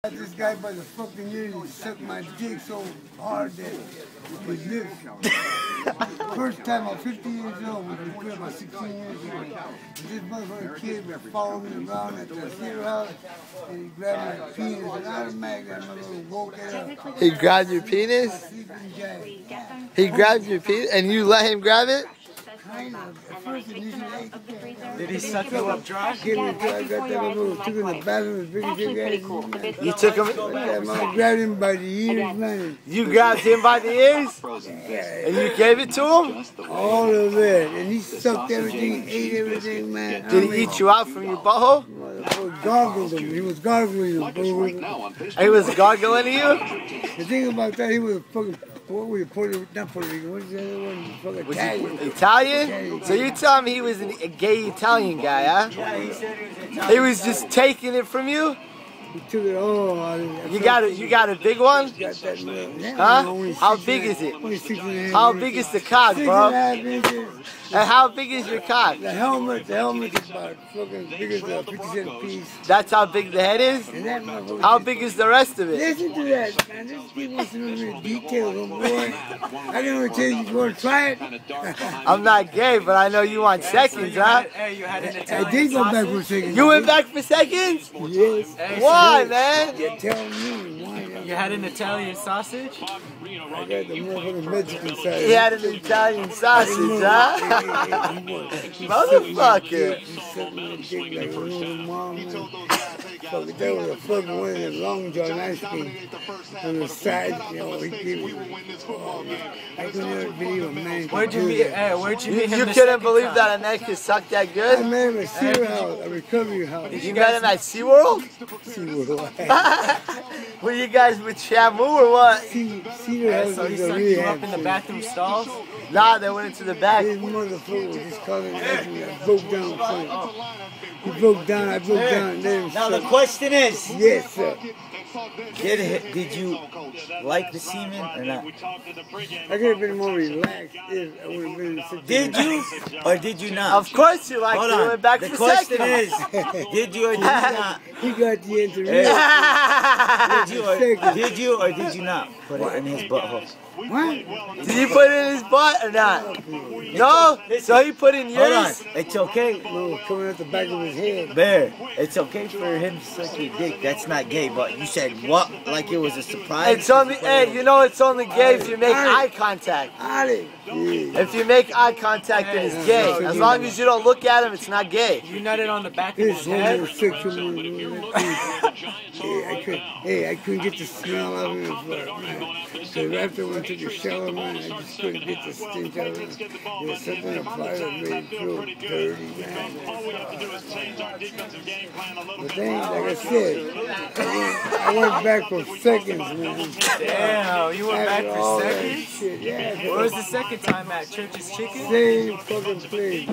This guy by the fucking ear, he sucked my dick so hard that his lips. First time I was 50 years old, we were quit about 16 years ago. This motherfucking kid was following me around at the theater house, and he grabbed my penis, and automatically that motherfucker woke it up. He grabbed your penis? He grabbed your penis, and you let him grab it? Kind of. At first, initially, did he suck you up dry? Give me a try. I got that little took in the bathroom, as big as you guys. You took him? I grabbed him by the ears, man. You grabbed him by the ears? Yeah. And you gave it to him? All of it. And he sucked everything, ate everything, man. Did he eat you out from your butthole? Gargled him. He was gargling him. He was gargling you? The thing about that, he was fucking, what were you, not Puerto Rican, what's the other one? Fucking Was Italian. he Italian? So you tell me he was a gay Italian guy, huh? Yeah, he said he was Italian. He was just taking it from you? He took it all. You got a big one? Got that little, yeah, Huh? only How 6.5 big is it? Only 6.5 How inches. big is the cock, bro? 6.5 inches. And how big is your cock? The helmet is about fucking big as a 50-cent piece. That's how big the head is? And that motherfucker. How big is the rest of it? Listen to that, man. This people listen to me details, oh boy. I can only tell you want to try it. I'm not gay, but I know you want seconds, huh? Hey, you had an I Italian did go back sausage? for a second. You went back for seconds? Yes. Hey, Why, man? You're telling me why. You had an Italian sausage? I got the motherfucking Mexican side. He had an Italian sausage, huh? Motherfucker. He sucked my dick like a little mom, man. Fuck, that was a fucking one of the Long John ice cream on the side, you know, he gave me. Oh, man. I could never believe a man could Where'd you do meet? that. Hey, where'd you meet him? You the couldn't second believe time? that a man could suck that I good? met him at Cedar House, a recovery house. You met him at SeaWorld? Were you guys with Shamu or what? Cedar House So he is a sucked you rehab up in the center. bathroom stalls? Nah, they went into the back. This motherfucker was just calling me. I broke down front. He broke down, I broke down, and let him Now the suck. question is, Yes, sir. did you like the semen or not? I could have been more relaxed if I would have been in Did you or did you not? Of course you liked Hold it. You on. went back The for question seconds. is, did you or did you not? He got the answer. Did you or did you not put it in his butthole? What? Did you put it in his butt or not? No? So he put in Hold on. yours? It's okay, No, coming out the back of his head. Bear. It's okay for him to suck your dick. That's not gay. But you said what? Like it was a surprise. It's only, hey, you know it's only gay if you make eye contact. Ali. Yeah. If you make ey contact, then it's gay. As long as you don't look at him, it's not gay. You nutted on the back of This his head? homosexual. Hey, I couldn't get the smell of him. So after I went to the shower, man, I just couldn't get the stench out of it. There was something about it that made me feel dirty, man. But then, like I said, I went back for seconds, man. Damn, you went back After for all that seconds? shit, yeah. Where was the second time at? Church's Chicken? Same fucking place.